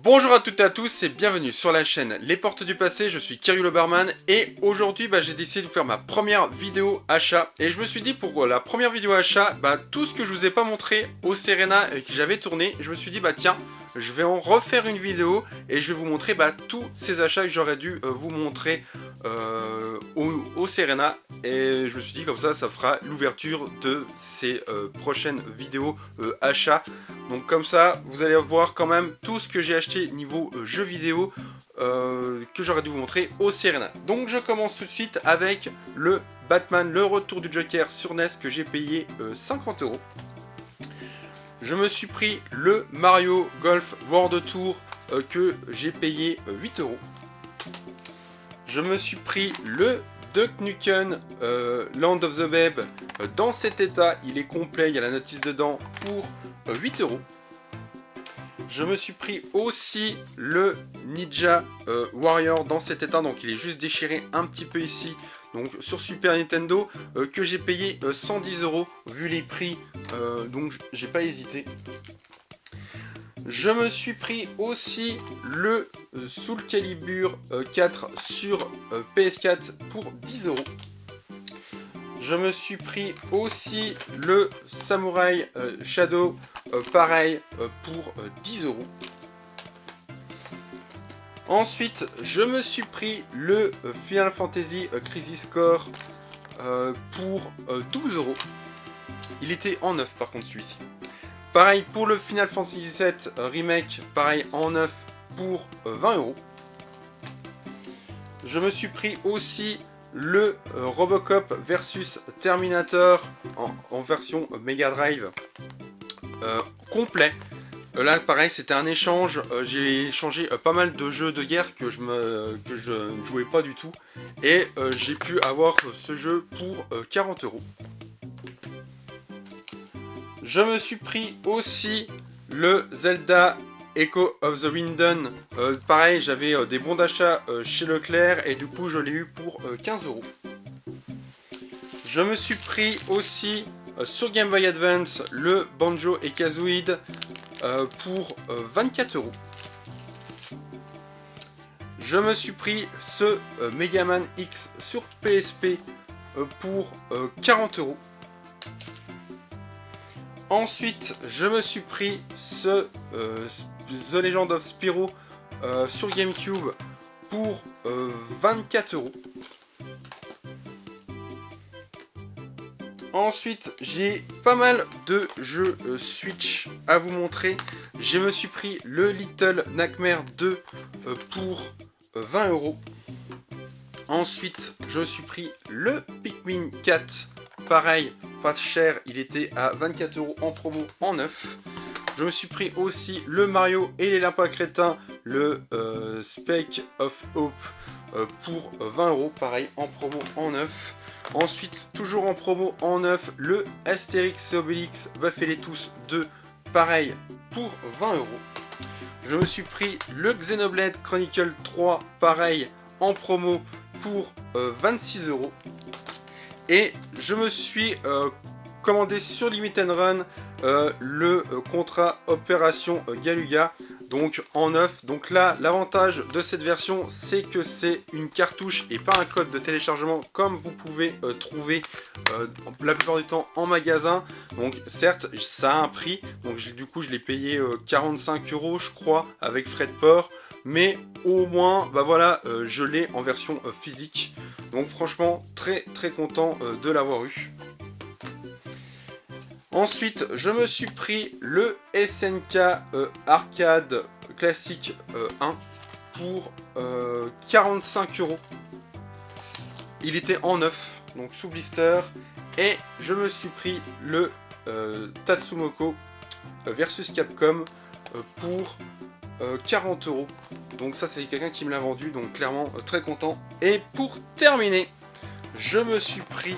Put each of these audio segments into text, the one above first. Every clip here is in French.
Bonjour à toutes et à tous et bienvenue sur la chaîne Les Portes du Passé, je suis Kirill Oberman et aujourd'hui j'ai décidé de vous faire ma première vidéo achat et je me suis dit pour la première vidéo achat, tout ce que je vous ai pas montré au Serena et que j'avais tourné, je me suis dit tiens, je vais en refaire une vidéo et je vais vous montrer tous ces achats que j'aurais dû vous montrer au Serena et je me suis dit comme ça fera l'ouverture de ces prochaines vidéos achats. Donc comme ça vous allez voir quand même tout ce que j'ai acheté niveau jeux vidéo que j'aurais dû vous montrer au Serena. Donc je commence tout de suite avec le Batman, le retour du Joker sur NES que j'ai payé 50 €. Je me suis pris le Mario Golf World Tour que j'ai payé 8 €. Je me suis pris le Duck Nukem Land of the Babe dans cet état, il est complet, il y a la notice dedans pour 8 €. Je me suis pris aussi le Ninja Warrior dans cet état, donc il est juste déchiré un petit peu ici, donc sur Super Nintendo, que j'ai payé 110 € vu les prix, donc j'ai pas hésité. Je me suis pris aussi le Soul Calibur 4 sur PS4 pour 10 €. Je me suis pris aussi le Samurai Shadow, pareil, pour 10 €. Ensuite, je me suis pris le Final Fantasy Crisis Core pour 12 €. Il était en neuf par contre celui-ci. Pareil pour le Final Fantasy VII Remake, pareil en neuf pour 20 €. Je me suis pris aussi le Robocop versus Terminator en version Mega Drive complet. Là pareil c'était un échange, j'ai échangé pas mal de jeux de guerre que je ne jouais pas du tout et j'ai pu avoir ce jeu pour 40 €. Je me suis pris aussi le Zelda Echo of the Winden, pareil j'avais des bons d'achat chez Leclerc et du coup je l'ai eu pour 15 €. Je me suis pris aussi sur Game Boy Advance le Banjo et Kazooie pour 24 €. Je me suis pris ce Mega Man X sur PSP pour 40 €. Ensuite, je me suis pris ce The Legend of Spyro sur GameCube pour 24 €. Ensuite, j'ai pas mal de jeux Switch à vous montrer. Je me suis pris le Little Nightmares 2 pour 20 €. Ensuite, je me suis pris le Pikmin 4, pareil, pas cher, il était à 24 € en promo en neuf. Je me suis pris aussi le Mario et les lapins crétins, le Spec of Hope pour 20 €, pareil, en promo en neuf. Ensuite, toujours en promo en neuf, le Astérix et Obélix va faire les tous 2, pareil, pour 20 €. Je me suis pris le Xenoblade Chronicle 3, pareil, en promo pour 26 €. Et je me suis commandé sur Limit & Run le contrat Opération Galuga, donc en neuf. Donc là, l'avantage de cette version, c'est que c'est une cartouche et pas un code de téléchargement comme vous pouvez trouver la plupart du temps en magasin. Donc certes, ça a un prix, donc du coup je l'ai payé 45 € je crois, avec frais de port. Mais au moins, voilà, je l'ai en version physique. Donc franchement, très très content de l'avoir eu. Ensuite, je me suis pris le SNK Arcade Classic 1 pour 45 €. Il était en neuf, donc sous blister. Et je me suis pris le Tatsumoko versus Capcom pour 40 €. Donc ça c'est quelqu'un qui me l'a vendu, donc clairement très content. Et pour terminer, je me suis pris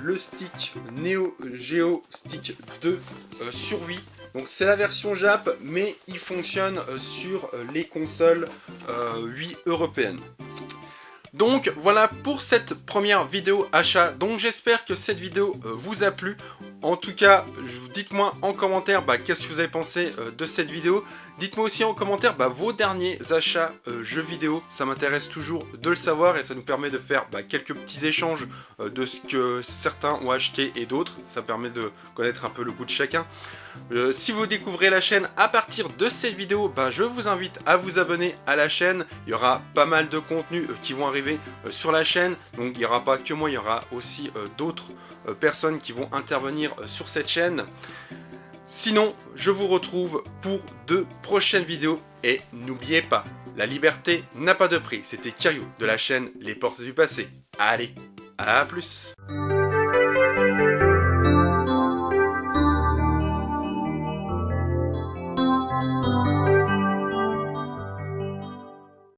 le stick Neo Geo Stick 2 sur Wii. Donc c'est la version Jap, mais il fonctionne sur les consoles Wii européennes. Donc voilà pour cette première vidéo achat. Donc j'espère que cette vidéo vous a plu. En tout cas, dites-moi en commentaire qu'est-ce que vous avez pensé de cette vidéo. Dites-moi aussi en commentaire vos derniers achats jeux vidéo. Ça m'intéresse toujours de le savoir et ça nous permet de faire quelques petits échanges de ce que certains ont acheté et d'autres. Ça permet de connaître un peu le goût de chacun. Si vous découvrez la chaîne à partir de cette vidéo, je vous invite à vous abonner à la chaîne. Il y aura pas mal de contenus qui vont arriver sur la chaîne. Donc il n'y aura pas que moi, il y aura aussi d'autres personnes qui vont intervenir sur cette chaîne. Sinon, je vous retrouve pour de prochaines vidéos. Et n'oubliez pas, la liberté n'a pas de prix. C'était Kiryu de la chaîne Les Portes du Passé. Allez, à plus!